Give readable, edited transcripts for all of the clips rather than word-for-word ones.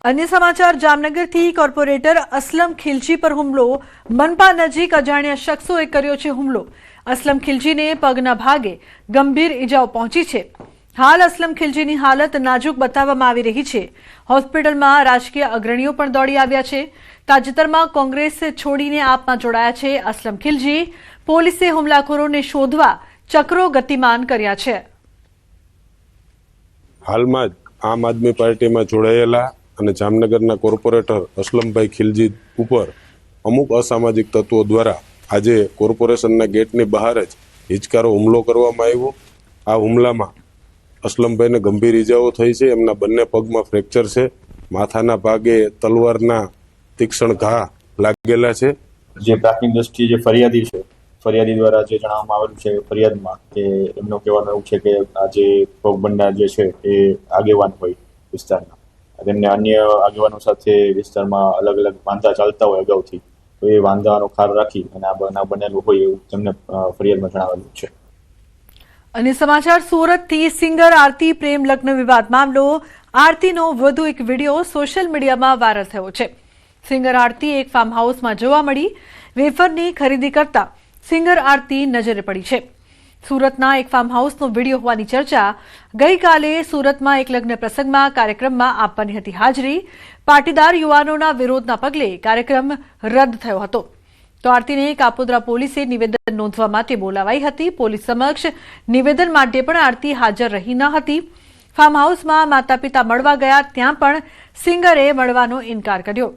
अन्य समाचार जामनगरथी कोर्पोरेटर असलम खिलजी पर हुमलो। मनपा नजीक अजाण्या शख्सोए कर्यो छे हुमलो। असलम खिलजीने पगना भागे गंभीर इजाओ पहोंची छे। हाल असलम खिलजीनी हालत नाजुक बताववामां आवी रही छे। होस्पिટલમાં राजकीय अग्रणीओ पण दौड़ी આવ્યા છે। તાજેતરમાં કોંગ્રેસ છોડીને આપમાં જોડાયા છે असलम खिलजी। પોલીસે હુમલાખોરોને શોધવા ચક્રો ગતિમાન કર્યા છે। હાલમાં આમ આદમી પાર્ટીમાં જોડાયેલા અને જામનગરના કોર્પોરેટર असलमભાઈ खिलजी ઉપર અમુક અસામાજિક તત્વો દ્વારા આજે કોર્પોરેશનના ગેટની બહાર જ હિચકારો હુમલો કરવામાં આવ્યો। આ હુમલામાં असलमભાઈને ગંભીર ઇજાઓ થઈ છે। એમના બંને પગમાં ફ્રેક્ચર છે। માથાના ભાગે તલવારના તીક્ષ્ણ ઘા લાગેલા છે। જે પ્રાથમિક દ્રષ્ટિએ જે ફરિયાદી છે, ફરિયાદી દ્વારા જે જણાવવામાં આવેલું છે ફરિયાદમાં કે એમનો કહેવાનું એવું છે કે આ જે ભોગ બનનાર જે છે એ આગેવાન હોય વિસ્તારના, તેમને અન્ય આગેવાનો સાથે વિસ્તારમાં અલગ અલગ વાંધા ચાલતા હોય અગાઉથી, તો એ વાંધાનો ખાર રાખી અને આ બનાવ બનેલું હોય એવું તેમને ફરિયાદમાં જણાવેલું છે। અને સમાચાર સુરતથી સિંગર આરતી પ્રેમ લગ્ન વિવાદ મામલો। આરતીનો વધુ એક વિડીયો સોશિયલ મીડિયામાં વાયરલ થયો છે। સિંગર આરતી એક ફાર્મ હાઉસમાં જોવા મળી। વેફરની ખરીદી કરતા સિંગર આરતી નજરે પડી છે। સુરતના એક ફાર્મ હાઉસનો વિડીયો હોવાની ચર્ચા। ગઈકાલે સુરતમાં એક લગ્ન પ્રસંગમાં કાર્યક્રમમાં આપવાની હતી હાજરી। પાટીદાર યુવાનોના વિરોધના પગલે કાર્યક્રમ રદ થયો હતો। તો આરતીને કાપોદ્રા પોલીસે નિવેદન નોંધવા માટે બોલાવાઈ હતી। પોલીસ સમક્ષ નિવેદન માટે પણ આરતી હાજર રહી ન હતી। ફાર્મ હાઉસમાં માતા પિતા મળવા ગયા, ત્યાં પણ સિંગરે મળવાનો ઇનકાર કર્યો।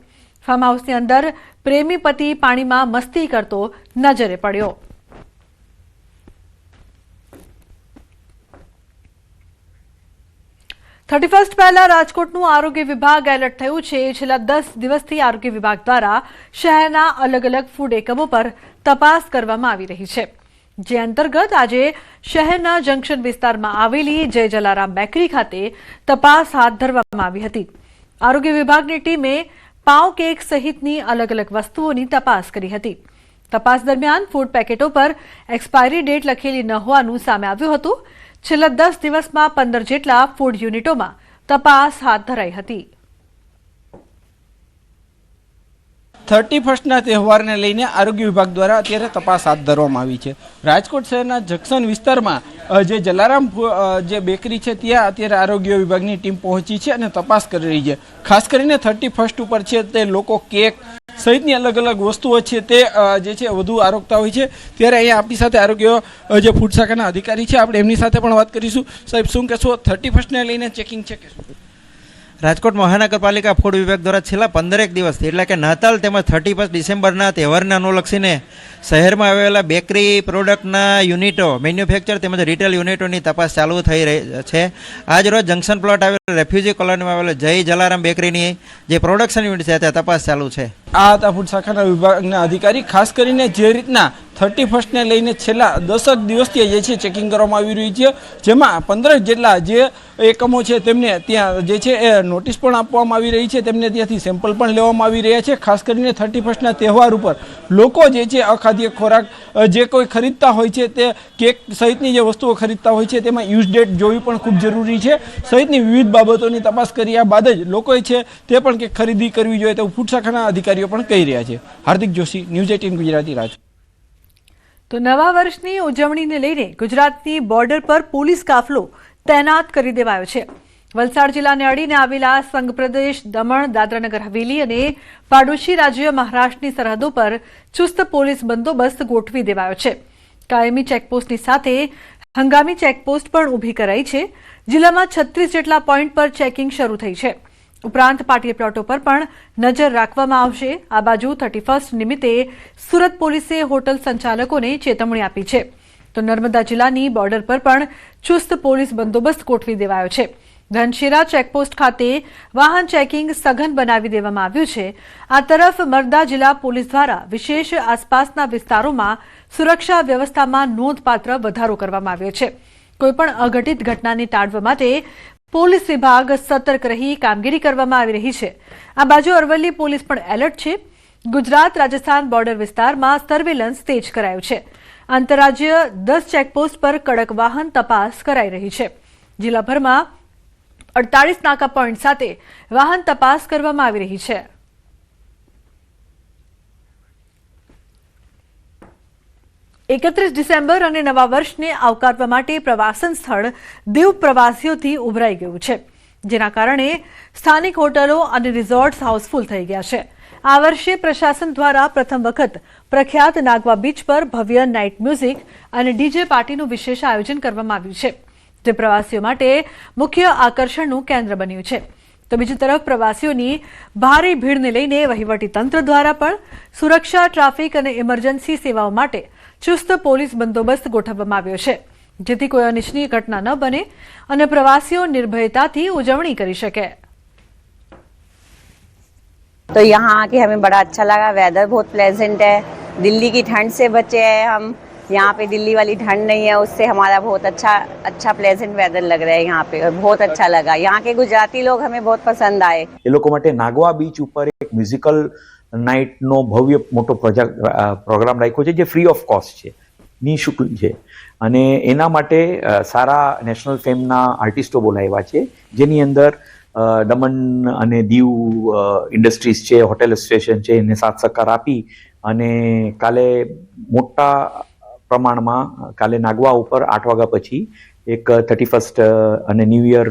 ફાર્મ હાઉસની અંદર પ્રેમી પતિ પાણીમાં મસ્તી કરતો નજરે પડ્યો। थर्टी फर्स्ट पहला राजकोटનું आरोग्य विभाग एलर्ट થયું છે। છેલ્લા 10 દિવસથી આરોગ્ય વિભાગ દ્વારા શહેરના અલગ અલગ ફૂડ એકમો પર તપાસ કરવામાં આવી રહી છે। જે અંતર્ગત આજે શહેરના જંકશન વિસ્તારમાં આવેલી જય જલારામ બેકરી ખાતે તપાસ હાથ ધરવામાં આવી હતી। આરોગ્ય વિભાગની ટીમે પાવ કેક સહિતની અલગ અલગ વસ્તુઓની તપાસ કરી હતી। તપાસ દરમિયાન ફૂડ પેકેટો પર એક્સપાયરી ડેટ લખેલી ન હોવાનું સામે આવ્યું હતું। છેલ્લા 10 દિવસમાં 15 જેટલા ફૂડ યુનિટોમાં તપાસ હાથ ધરાઈ હતી। 31st તહેવારને લઈને આરોગ્ય વિભાગ દ્વારા અત્યારે તપાસ હાથ ધરવામાં આવી છે। રાજકોટ શહેરના જંકશન વિસ્તારમાં જે જલારામ જે બેકરી છે ત્યાં અત્યારે આરોગ્ય વિભાગની ટીમ પહોંચી છે અને તપાસ કરી રહી છે। ખાસ કરીને 31st ઉપર છે તે લોકો કેક સહિતની અલગ અલગ વસ્તુઓ છે તે જે છે વધુ આરોગતા હોય છે। ત્યારે અહીંયા આપણી સાથે આરોગ્ય જે ફૂડ શાખાના અધિકારી છે, આપણે એમની સાથે પણ વાત કરીશું। સાહેબ, શું કહેશો, 31st લઈને ચેકિંગ છે કે શું? રાજકોટ મહાનગરપાલિકા ફૂડ વિભાગ દ્વારા છેલ્લા 15 દિવસથી એટલે કે નાતાલ તેમજ 31 ડિસેમ્બરના તહેવારને અનુલક્ષીને શહેરમાં આવેલા બેકરી પ્રોડક્ટના યુનિટો, મેન્યુફેક્ચર તેમજ રિટેલ યુનિટોની તપાસ ચાલુ થઈ રહી છે। આજ રોજ જંકશન પ્લોટ આવેલ રેફ્યુજી કોલોનીમાં આવેલ જય જલારામ બેકરીની જે પ્રોડક્શન યુનિટ છે ત્યાં તપાસ ચાલુ છે। આ હતા ફૂડ શાખાના વિભાગના અધિકારી। ખાસ કરીને જે રીતના 31st લઈને છેલ્લા 10 દિવસથી જે છે ચેકિંગ કરવામાં આવી રહ્યું છે, જેમાં 15 જેટલા જે એકમો છે તેમને ત્યાં જે છે એ નોટિસ પણ આપવામાં આવી રહી છે, તેમને ત્યાંથી સેમ્પલ પણ લેવામાં આવી રહ્યા છે। ખાસ કરીને 31st તહેવાર ઉપર લોકો જે છે અખાદ્ય ખોરાક જે કોઈ ખરીદતા હોય છે, તે કેક સહિતની જે વસ્તુઓ ખરીદતા હોય છે તેમાં યુઝ ડેટ જોવી પણ ખૂબ જરૂરી છે। સહિતની વિવિધ બાબતોની તપાસ કર્યા બાદ જ લોકોએ છે તે પણ કેક ખરીદી કરવી જોઈએ તેવું ફૂડ શાખાના અધિકારીઓ પણ કહી રહ્યા છે। હાર્દિક જોશી, ન્યૂઝ 18 ગુજરાતી, રાજકોટ। તો નવા વર્ષની ઉજવણીને લઈને ગુજરાતની બોર્ડર પર પોલીસ કાફલો તૈનાત કરી દેવાયો છે। વલસાડ જિલ્લાને અડીને આવેલા સંઘ પ્રદેશ, દમણ, દાદરાનગર હવેલી અને પાડોશી રાજ્ય મહારાષ્ટ્રની સરહદો પર ચુસ્ત પોલીસ બંદોબસ્ત ગોઠવી દેવાયો છે। કાયમી ચેકપોસ્ટની સાથે હંગામી ચેકપોસ્ટ પણ ઊભી કરાઈ છે। જિલ્લામાં 36 જેટલા પોઈન્ટ પર ચેકિંગ શરૂ થઈ છે। ઉપરાંત પાર્ટી પ્લોટો પર પણ નજર રાખવામાં આવશે। આ બાજુ 31st નિમિત્તે સુરત પોલીસે હોટલ સંચાલકોને ચેતવણી આપી છે। તો નર્મદા જિલ્લાની બોર્ડર પર પણ ચુસ્ત પોલીસ બંદોબસ્ત ગોઠવી દેવાયો છે। ધનશીરા ચેકપોસ્ટ ખાતે વાહન ચેકિંગ સઘન બનાવી દેવામાં આવ્યું છે। આ તરફ મરદા જિલ્લા પોલીસ દ્વારા વિશેષ આસપાસના વિસ્તારોમાં સુરક્ષા વ્યવસ્થામાં નોંધપાત્ર વધારો કરવામાં આવ્યો છે। કોઈપણ અઘટિત ઘટનાને ટાળવા માટે પોલીસ વિભાગ સતર્ક રહી કામગીરી કરવામાં આવી રહી છે। આ બાજુ અરવલ્લી પોલીસ પણ એલર્ટ છે। ગુજરાત રાજસ્થાન બોર્ડર વિસ્તારમાં સર્વેલન્સ તેજ કરાયું છે। આંતરરાજ્ય 10 ચેકપોસ્ટ પર કડક વાહન તપાસ કરાઈ રહી છે। જિલ્લાભરમાં 48 નાકા પોઈન્ટ સાથે વાહન તપાસ કરવામાં આવી રહી છે. 31 ડિસેમ્બર અને નવા વર્ષને આવકારવા માટે પ્રવાસન સ્થળ દીવ પ્રવાસીઓથી ઉભરાઈ ગયું છે, જેના કારણે સ્થાનિક હોટલો અને રિઝોર્ટ્સ હાઉસફુલ થઈ ગયા છે. આ વર્ષે પ્રશાસન દ્વારા પ્રથમ વખત પ્રખ્યાત નાગવા બીચ પર ભવ્ય નાઇટ મ્યુઝિક અને ડીજે પાર્ટીનું વિશેષ આયોજન કરવામાં આવ્યું છે, જે પ્રવાસીઓ માટે મુખ્ય આકર્ષણનું કેન્દ્ર બન્યું છે. તો બીજી તરફ પ્રવાસીઓની ભારે ભીડને લઈને વહીવટીતંત્ર દ્વારા પણ સુરક્ષા, ટ્રાફિક અને ઇમરજન્સી સેવાઓ માટે ચુસ્ત પોલીસ બંદોબસ્ત ગોઠવવામાં આવ્યો છે, જેથી કોઈ અનિચ્છનીય ઘટના ન બને અને પ્રવાસીઓ નિર્ભયતાથી ઉજવણી કરી શકે. तो यहाँ आके हमें बड़ा अच्छा लगा. वेदर बहुत प्लेजेंट है. दिल्ली की ठंड से बचे हैं हम. यहाँ पे दिल्ली वाली ठंड नहीं है, उससे हमारा बहुत अच्छा प्लेजेंट वेदर लग रहा है यहाँ पे. और बहुत अच्छा लगा. यहाँ के गुजराती लोग हमें बहुत पसंद आए. એ લોકો માટે નાગવા બીચ ઉપર એક મ્યુઝિકલ નાઇટનો ભવ્ય મોટો પ્રોગ્રામ રાખ્યો છે, જે ફ્રી ઓફ કોસ્ટ છે, નિઃશુલ્ક છે. અને એના માટે સારા નેશનલ ફેમના આર્ટિસ્ટો બોલાવ્યા છે, જેની અંદર દમણ અને દીવ ઇન્ડસ્ટ્રીઝ છે, હોટેલ એસોસિએશન છે, એને સાથ સહકાર આપી અને કાલે મોટા પ્રમાણમાં કાલે નાગવા ઉપર 8 વાગ્યા પછી એક 31st અને ન્યૂ યર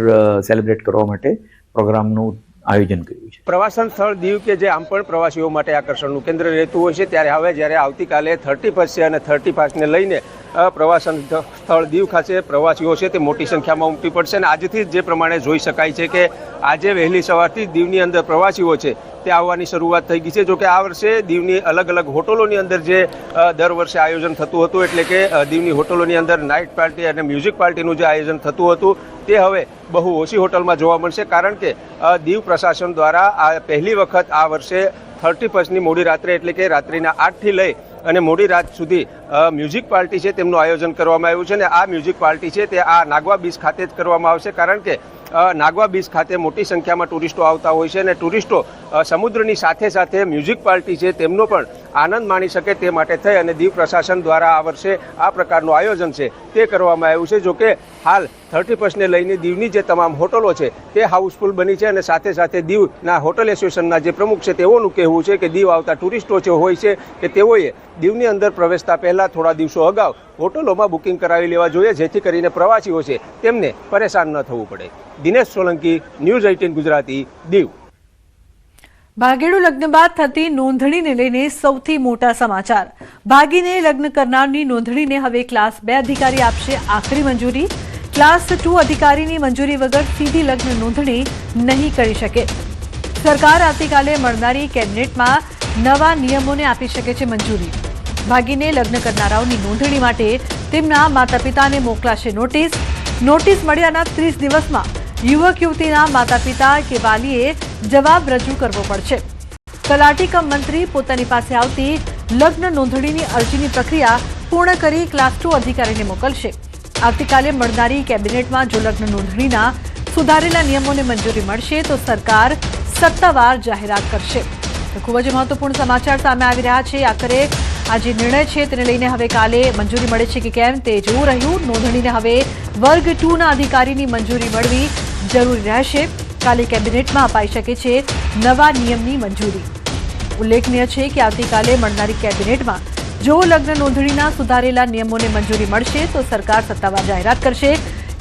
સેલિબ્રેટ કરવા માટે પ્રોગ્રામનું આયોજન કર્યું છે. પ્રવાસન સ્થળ દીવ કે જે આમ પણ પ્રવાસીઓ માટે આકર્ષણનું કેન્દ્ર રહેતું હોય છે, ત્યારે હવે જ્યારે આવતીકાલે 31 છે અને 31ને લઈને પ્રવાસન સ્થળ દીવ ખાતે પ્રવાસીઓ છે તે મોટી સંખ્યામાં ઉમટી પડશે. અને આજથી જે પ્રમાણે જોઈ શકાય છે કે આજે વહેલી સવારથી દીવની અંદર પ્રવાસીઓ છે તે આવવાની શરૂઆત થઈ ગઈ છે. જોકે આ વર્ષે દીવની અલગ અલગ હોટલોની અંદર જે દર વર્ષે આયોજન થતું હતું, એટલે કે દીવની હોટલોની અંદર નાઇટ પાર્ટી અને મ્યુઝિક પાર્ટીનું જે આયોજન થતું હતું તે હવે બહુ ઓછી હોટલમાં જોવા મળશે, કારણ કે દીવ પ્રશાસન દ્વારા આ પહેલી વખત આ વર્ષે 31ની મોડી રાત્રે, એટલે કે રાત્રિના 8થી લઈ અને મોડી રાત સુધી મ્યુઝિક પાર્ટી છે તેમનું આયોજન કરવામાં આવ્યું છે. અને આ મ્યુઝિક પાર્ટી છે તે આ નાગવા બીચ ખાતે જ કરવામાં આવશે, કારણ કે નાગવા બીચ ખાતે મોટી સંખ્યામાં ટુરિસ્ટો આવતા હોય છે અને ટુરિસ્ટો સમુદ્રની સાથે સાથે મ્યુઝિક પાર્ટી છે તેમનો પણ આનંદ માણી શકે તે માટે થઈ અને દીવ પ્રશાસન દ્વારા આ વર્ષે આ પ્રકારનું આયોજન છે તે કરવામાં આવ્યું છે. જોકે હાલ 31ને લઈને દીવની જે તમામ હોટલો છે તે હાઉસફુલ બની છે અને સાથે સાથે દીવના હોટલ એસોસિએશનના જે પ્રમુખ છે તેઓનું કહેવું છે કે દીવ આવતા ટુરિસ્ટો જે હોય છે કે તેઓએ દીવની અંદર પ્રવેશતા પહેલા થોડા દિવસો અગાઉ હોટલોમાં બુકિંગ કરાવી લેવા જોઈએ, જેથી કરીને પ્રવાસીઓ છે તેમને પરેશાન ન થવું પડે. દિનેશ સોલંકી, ન્યૂઝ 18 ગુજરાતી, દીવ. ભાગેડુ લગ્ન બાદ થતી નોંધણીને લઈને સૌથી મોટા સમાચાર. ભાગીને લગ્ન કરનારની નોંધણીને હવે ક્લાસ 2 અધિકારી આપશે આખરી મંજૂરી. ક્લાસ 2 અધિકારીની મંજૂરી વગર સીધી લગ્ન નોંધણી નહીં કરી શકે. સરકાર આવતીકાલે મળનારી કેબિનેટમાં નવા નિયમોને આપી શકે છે મંજૂરી. ભાગીને લગ્ન કરનારાઓની નોંધણી માટે તેમના માતા પિતાને મોકલાશે નોટિસ. નોટિસ મળ્યાના 30 દિવસમાં યુવક યુવતીના માતા પિતા કે વાલીએ જવાબ રજૂ કરવો પડશે. તલાટી કમ મંત્રી પોતાની પાસે આવતી લગ્ન નોંધણીની અરજીની પ્રક્રિયા પૂર્ણ કરી ક્લાસ 2 અધિકારીને મોકલશે. આવતીકાલે મળનારી કેબિનેટમાં જો લગ્ન નોંધણીના સુધારેલા નિયમોને મંજૂરી મળશે તો સરકાર સત્તાવાર જાહેરાત કરશે. તો ખૂબ જ મહત્વપૂર્ણ સમાચાર સામે આવી રહ્યા છે. આખરે આ જે નિર્ણય છે તેને લઈને હવે કાલે મંજૂરી મળે છે કે કેમ તે જોવું રહ્યું. નોંધણીને હવે વર્ગ 2ના અધિકારીની મંજૂરી મળવી જરૂરી રહેશે. કાલે કેબિનેટમાં અપાઈ શકે છે નવા નિયમની મંજૂરી. ઉલ્લેખનીય છે કે આવતીકાલે મળનારી કેબિનેટમાં જો લગ્ન નોંધણીના સુધારેલા નિયમોને મંજૂરી મળશે તો સરકાર સત્તાવાર જાહેરાત કરશે.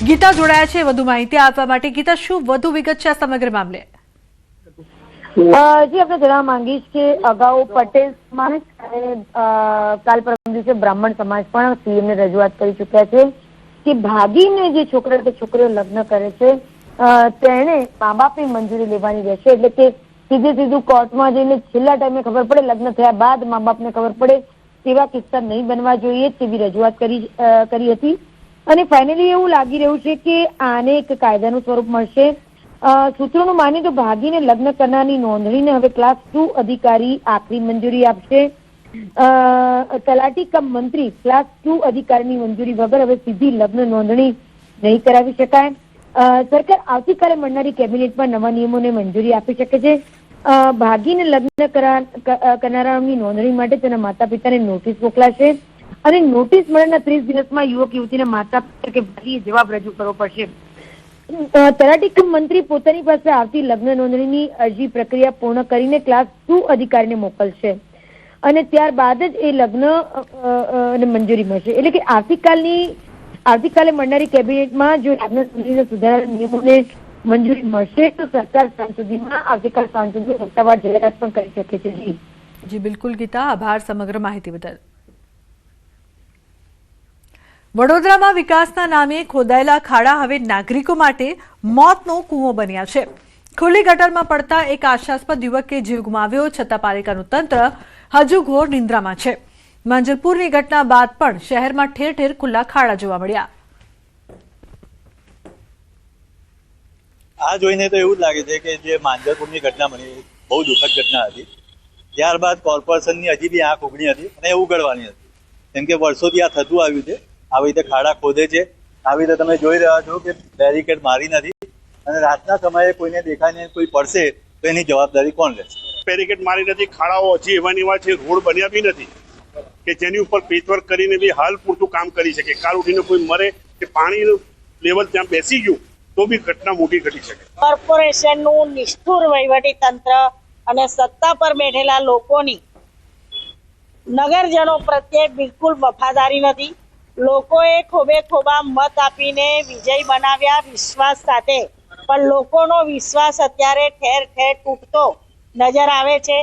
ગીતા જોડાયા છે વધુ માહિતી આપવા માટે. ગીતા, શું વધુ વિગત છે આ સમગ્ર મામલે? જી, આપણે જણાવવા માંગીશ કે અગાઉ પટેલ સમાજ અને કાલ પરમ દિવસે બ્રાહ્મણ સમાજ પણ સીએમને રજૂઆત કરી ચુક્યા છે કે ભાગીને જે છોકરા કે છોકરીઓ લગ્ન કરે છે તેણે મા બાપની મંજૂરી લેવાની રહેશે. એટલે કે સીધું કોર્ટમાં જઈને છેલ્લા ટાઈમે ખબર પડે, લગ્ન થયા બાદ મા બાપને ખબર પડે તેવા કિસ્સા નહીં બનવા જોઈએ તેવી રજૂઆત કરી હતી. અને ફાઇનલી એવું લાગી રહ્યું છે કે આને એક કાયદાનું સ્વરૂપ મળશે. સૂત્રોનું માનીએ તો ભાગીને લગ્ન કરનારની નોંધણીને હવે ક્લાસ 2 અધિકારી આખરી મંજૂરી આપશે. તલાટી કમ મંત્રી ક્લાસ 2 અધિકારીની મંજૂરી વગર હવે સીધી લગ્ન નોંધણી નહીં કરાવી શકાય. સરકાર આવતીકાલે મળનારી કેબિનેટમાં નવા નિયમોને મંજૂરી આપી શકે છે. ભાગીને લગ્ન કરનારાની નોંધણી માટે તેના માતા પિતાને નોટિસ મોકલાશે અને નોટિસ મળ્યાના 30 દિવસમાં યુવક યુવતીના માતા પિતા કે ભાઈએ જવાબ રજૂ કરવો પડશે. તલાટી કમ મંત્રી પોતાની પાસે આવતી લગ્ન નોંધણીની અરજી પ્રક્રિયા પૂર્ણ કરીને ક્લાસ 2 અધિકારીને મોકલશે અને ત્યારબાદ જ એ લગ્ન ને મંજૂરી મળશે. એટલે કે આવતીકાલે મળનારી કેબિનેટમાં જો લગ્ન નોંધણીના સુધારા નિયમોને મંજૂરી મળશે તો સરકાર સાંજ સુધીમાં આવતીકાલ સાંજ સુધી સત્તાવાર જાહેરાત પણ કરી શકે છે. જી બિલકુલ ગીતા, આભાર સમગ્ર માહિતી બદલ. વડોદરામાં વિકાસના નામે ખોદાયેલા ખાડા હવે નાગરિકો માટે મોતનો કૂવો બન્યા છે. ખુલ્લી ગટરમાં પડતા એક આશાસ્પદ યુવકે જીવ ગુમાવ્યો, છતાં પાલિકાનું તંત્ર હજુ ઘોર નિંદ્રામાં છે. માંજલપુરની ઘટના બાદ પણ શહેરમાં ઠેર ઠેર ખુલ્લા ખાડા જોવા મળ્યા. આ જોઈને તો એવું જ લાગે છે કે જે માંજલપુરની ઘટના બની બહુ દુઃખદ ઘટના હતી. ત્યારબાદ કોર્પોરેશનની હજી બી આંખ ઉઘડી હતી અને એ ઉઘડવાની હતી, કેમ કે વર્ષોથી આ થતું આવ્યું છે. આવી રીતે ખાડા ખોદે છે, આવી રીતે તમે જોઈ રહ્યા છો કે બેરિકેડ મારી નથી અને રાતના સમયે કોઈને દેખાય નહીં, કોઈ પડશે તો એની જવાબદારી કોણ લેશે? બેરિકેડ મારી નથી, ખાડાઓ હજી એવાની વાત છે, રોડ બન્યા બી નથી કે જેની ઉપર પેચવર્ક કરીને બી હાલ પૂરતું કામ કરી શકે. કાલ ઉઠીને કોઈ મરે કે પાણીનું લેવલ ત્યાં બેસી ગયું તો બી ઘટના મોટી ઘટી શકે. કોર્પોરેશનનું નિષ્ઠુર વહીવટી તંત્ર અને સત્તા પર બેઠેલા લોકોની નગરજનો પ્રત્યે બિલકુલ વફાદારી નથી. લોકોએ ખોબે ખોબા મત આપીને વિજય બનાવ્યા વિશ્વાસ સાથે, પણ લોકોનો વિશ્વાસ અત્યારે ઠેર ઠેર તૂટતો નજર આવે છે.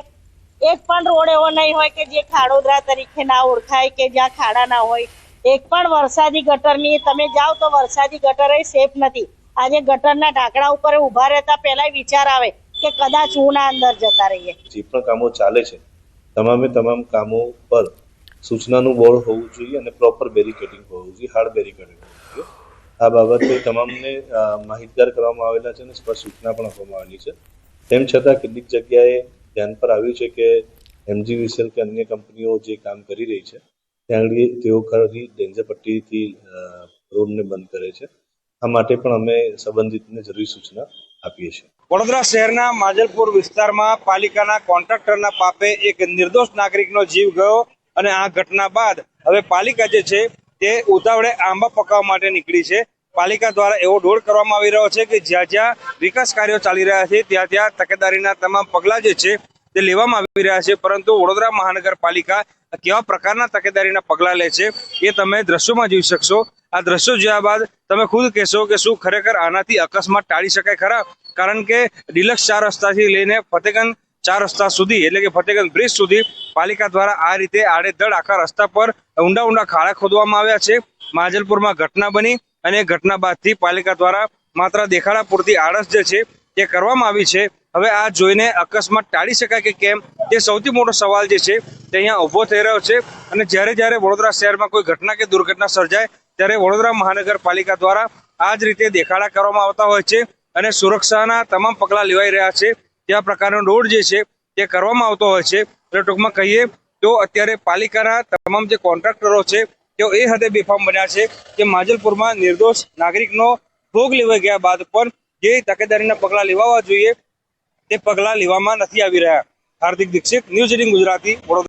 એક પણ રોડ એવો નહીં હોય કે જે ખાડોદરા તરીકે ના ઓળખાય કે જ્યાં ખાડા ના હોય. એક પણ વરસાદી ગટરની તમે જાઓ તો વરસાદી ગટર એ સેફ નથી. આજે ગટરના ઢાંકણા ઉપર ઉભા રહેતા પહેલા વિચાર આવે કે કદાચ હું ના અંદર જતા રહીએ. જે પણ કામો ચાલે છે તમામ કામો પર સૂચનાનું બોર્ડ હોવું જોઈએ અને પ્રોપર બેરિકેડિંગ હોવું જોઈએ, હાર્ડ બેરિકેડિંગ હોવું જોઈએ. આ બાબતે તમામને માહિતગાર કરવામાં આવેલા છે અને સ્પષ્ટ સૂચના પણ આપવામાં આવેલી છે. તેમ છતાં કેટલીક જગ્યાએ ધ્યાન પર આવ્યું છે કે MGVCL કે અન્ય કંપનીઓ જે કામ કરી રહી છે ત્યાં તેઓ ખરી ડેન્જર પટ્ટીથી રોડને બંધ કરે છે. આ માટે પણ અમે સંબંધિતને જરૂરી સૂચના આપીએ છીએ. વડોદરા શહેરના માંજલપુર વિસ્તારમાં પાલિકાના કોન્ટ્રાક્ટરના પાપે એક નિર્દોષ નાગરિકનો જીવ ગયો અને આ ઘટના બાદ હવે પાલિકા જે છે તે ઉતાવળે આંબા પકાવવા માટે નીકળી છે. પાલિકા દ્વારા એવો દોડ કરવામાં આવી રહ્યો છે કે જ્યાં જ્યાં વિકાસ કાર્યો ચાલી રહ્યા છે ત્યાં ત્યાં તકેદારીના તમામ પગલાં જે છે તે લેવામાં આવી રહ્યા છે. પરંતુ વડોદરા મહાનગરપાલિકા કેવા પ્રકારના તકેદારીના પગલાં લે છે એ તમે દ્રશ્યોમાં જોઈ શકશો. આ દ્રશ્યો જોયા બાદ તમે ખુદ કહેશો કે શું ખરેખર આનાથી અકસ્માત ટાળી શકાય ખરા? કારણ કે ડિલક્સ 4 રસ્તાથી લઈને ફતેગંજ 4 રસ્તા સુધી એટલે કે ફતેગંજ બ્રિજ સુધી પાલિકા દ્વારા આ રીતે આડેધડ આખા રસ્તા પર ઊંડા ખાડા ખોદવામાં આવ્યા છે. માંજલપુરમાં ઘટના બની અને ઘટના બાદથી પાલિકા દ્વારા માત્ર દેખાડા પૂરતી આળસ જે છે તે કરવામાં આવી છે. હવે આ જોઈને અકસ્માત ટાળી શકાય કે કેમ તે સૌથી મોટો સવાલ જે છે તે અહીંયા ઊભો થઈ રહ્યો છે. અને જ્યારે વડોદરા શહેરમાં કોઈ ઘટના કે દુર્ઘટના સર્જાય ત્યારે વડોદરા મહાનગરપાલિકા દ્વારા આ જ રીતે દેખાડા કરવામાં આવતા હોય છે અને સુરક્ષાના તમામ પગલાં લેવાઈ રહ્યા છે. ત્યાં પ્રકારનો રોડ જે છે તે કરવામાં આવતો હોય છે. એટલે ટૂંકમાં કહીએ તો અત્યારે પાલિકાના તમામ જે કોન્ટ્રાક્ટરો છે તેઓ એ હદે બેફામ બન્યા છે કે માંજલપુરમાં નિર્દોષ નાગરિકનો ભોગ લેવાઈ ગયા બાદ પણ જે તકેદારીના પગલાં લેવા જોઈએ તે પગલાં લેવામાં નથી આવી રહ્યા. હાર્દિક દીક્ષિત, ન્યૂઝ 18 ગુજરાતી, વડોદરા.